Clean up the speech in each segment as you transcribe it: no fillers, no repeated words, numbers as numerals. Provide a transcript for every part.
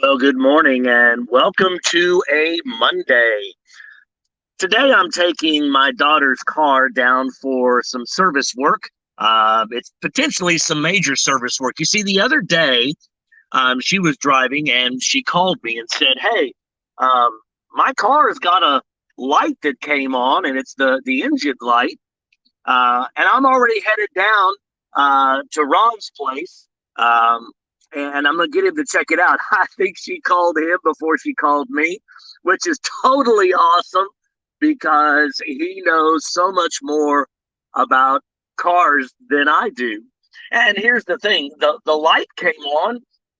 Well, good morning and welcome to a Monday. Today I'm taking my daughter's car down for some service work. It's potentially some major service work. You see, the other day she was driving and she called me and said, "Hey, um, my car has got a light that came on and it's the engine light. And I'm already headed down to Ron's place. Um, and I'm going to get him to check it out." I think she called him before she called me, which is totally awesome because he knows so much more about cars than I do. And here's the thing, the light came on,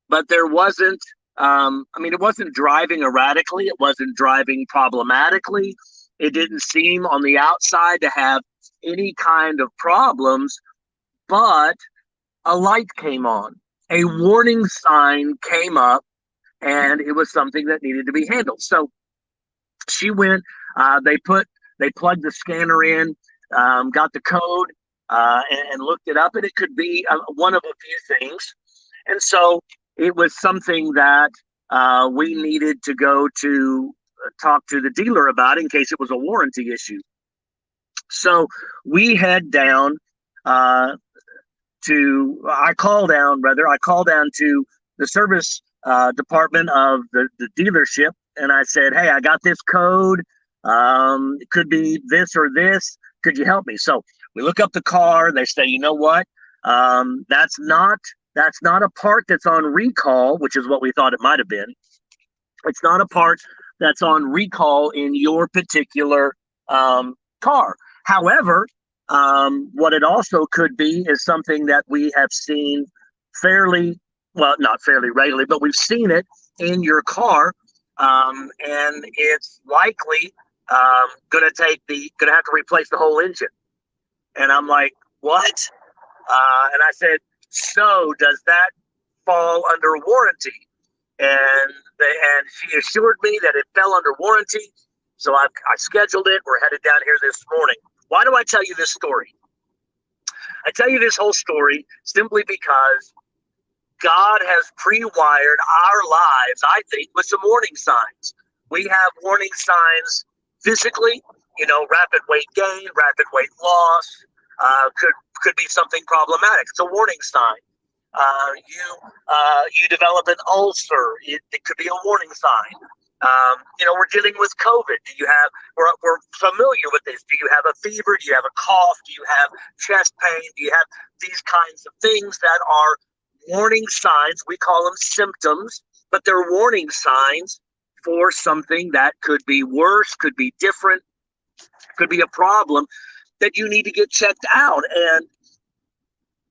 but there wasn't, it wasn't driving erratically, it wasn't driving problematically. It didn't seem on the outside to have any kind of problems, but a light came on. A warning sign came up, and it was something that needed to be handled. So she went. They plugged the scanner in, got the code, and looked it up, and it could be one of a few things. And so it was something that we needed to go to talk to the dealer about in case it was a warranty issue. So we head down uh, I call down to the service department of the dealership, and I said, "Hey, I got this code. It could be this or this. Could you help me?" So we look up the car. They say, "You know what? That's not a part that's on recall," which is what we thought it might have been. It's not a part that's on recall in your particular car. However, what it also could be is something that we have seen fairly, well, not fairly regularly, but we've seen it in your car, and it's likely going to have to replace the whole engine. And I'm like, what? And I said, so does that fall under warranty? And she assured me that it fell under warranty. So I scheduled it. We're headed down here this morning. Why do I tell you this story? I tell you this whole story simply because God has pre-wired our lives, I think, with some warning signs. We have warning signs physically, rapid weight gain, rapid weight loss, could be something problematic. It's a warning sign. You develop an ulcer, it could be a warning sign. We're dealing with COVID. We're familiar with this. Do you have a fever? Do you have a cough? Do you have chest pain? Do you have these kinds of things that are warning signs? We call them symptoms, but they're warning signs for something that could be worse, could be different, could be a problem that you need to get checked out. And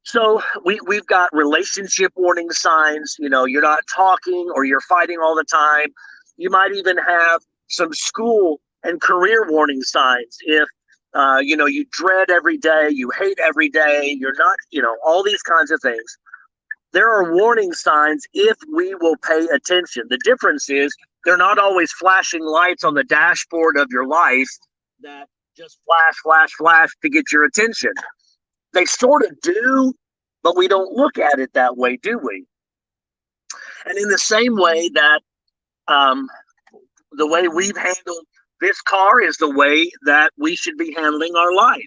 so we've got relationship warning signs. You're not talking or you're fighting all the time. You might even have some school and career warning signs. If you dread every day, you hate every day, you're not, all these kinds of things. There are warning signs if we will pay attention. The difference is they're not always flashing lights on the dashboard of your life that just flash, flash, flash to get your attention. They sort of do, but we don't look at it that way, do we? And in the same way that um, the way we've handled this car is the way that we should be handling our life.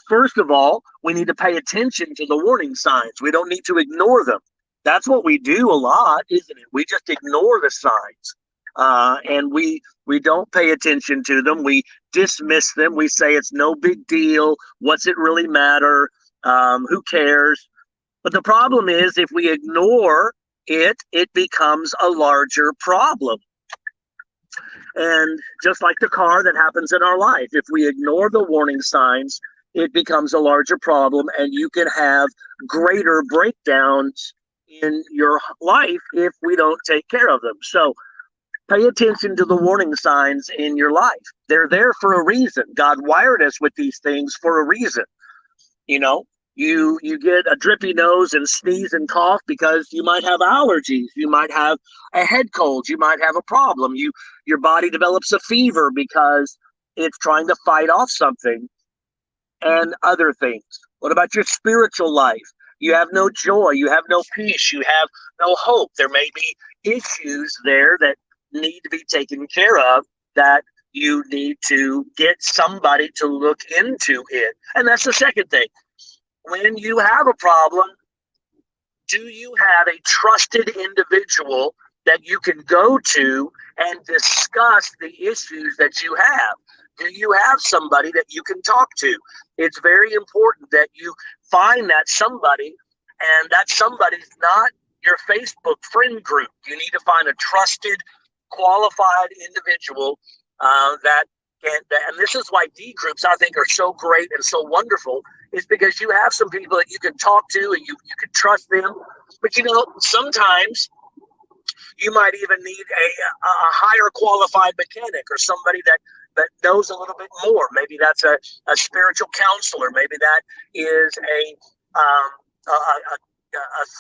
First of all, we need to pay attention to the warning signs. We don't need to ignore them. That's what we do a lot, isn't it? We just ignore the signs, and we don't pay attention to them. We dismiss them. We say it's no big deal. What's it really matter? Who cares? But the problem is, if we ignore it, it becomes a larger problem. And just like the car, that happens in our life. If we ignore the warning signs, it becomes a larger problem, and you can have greater breakdowns in your life if we don't take care of them. So pay attention to the warning signs in your life. They're there for a reason. God wired us with these things for a reason. You know, you get a drippy nose and sneeze and cough because you might have allergies, you might have a head cold, you might have a problem. Your body develops a fever because it's trying to fight off something, and other things. What about your spiritual life? You have no joy. You have no peace. You have no hope. There may be issues there that need to be taken care of, that you need to get somebody to look into it. And that's the second thing. When you have a problem, do you have a trusted individual that you can go to and discuss the issues that you have? Do you have somebody that you can talk to? It's very important that you find that somebody, and that somebody's not your Facebook friend group. You need to find a trusted, qualified individual that can, and this is why D groups I think are so great and so wonderful, is because you have some people that you can talk to and you can trust them. But sometimes you might even need a higher qualified mechanic, or somebody that knows a little bit more. Maybe that's a spiritual counselor. Maybe that is a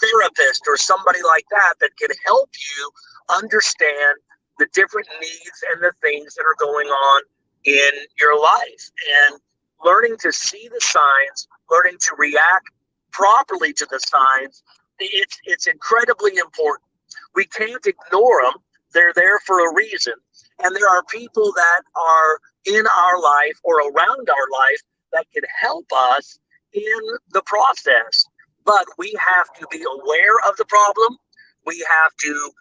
therapist or somebody like that can help you understand the different needs and the things that are going on in your life. And learning to see the signs, learning to react properly to the signs, it's incredibly important. We can't ignore them. They're there for a reason. And there are people that are in our life or around our life that can help us in the process. But we have to be aware of the problem. We have to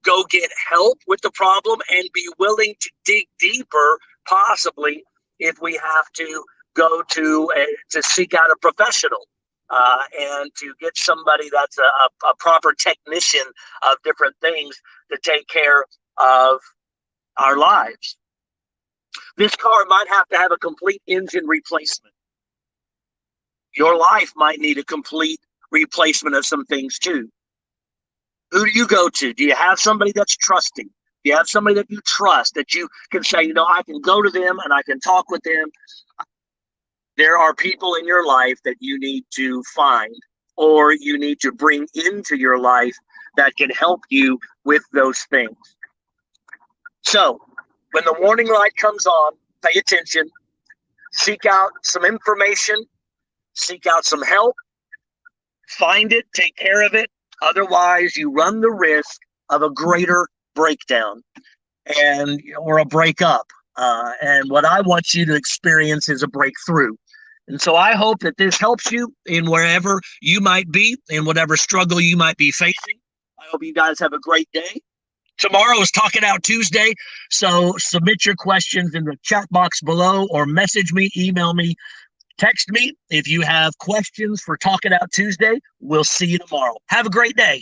go get help with the problem and be willing to dig deeper, possibly if we have to go to seek out a professional. And to get somebody that's a proper technician of different things to take care of our lives. This car might have to have a complete engine replacement. Your life might need a complete replacement of some things too. Who do you go to? Do you have somebody that's trusting? Do you have somebody that you trust, that you can say, I can go to them and I can talk with them? There are people in your life that you need to find, or you need to bring into your life, that can help you with those things. So when the warning light comes on, pay attention, seek out some information, seek out some help, find it, take care of it. Otherwise, you run the risk of a greater breakdown or a breakup. And what I want you to experience is a breakthrough. And so I hope that this helps you in wherever you might be, in whatever struggle you might be facing. I hope you guys have a great day. Tomorrow is Talk It Out Tuesday, so submit your questions in the chat box below, or message me, email me, text me if you have questions for Talk It Out Tuesday. We'll see you tomorrow. Have a great day.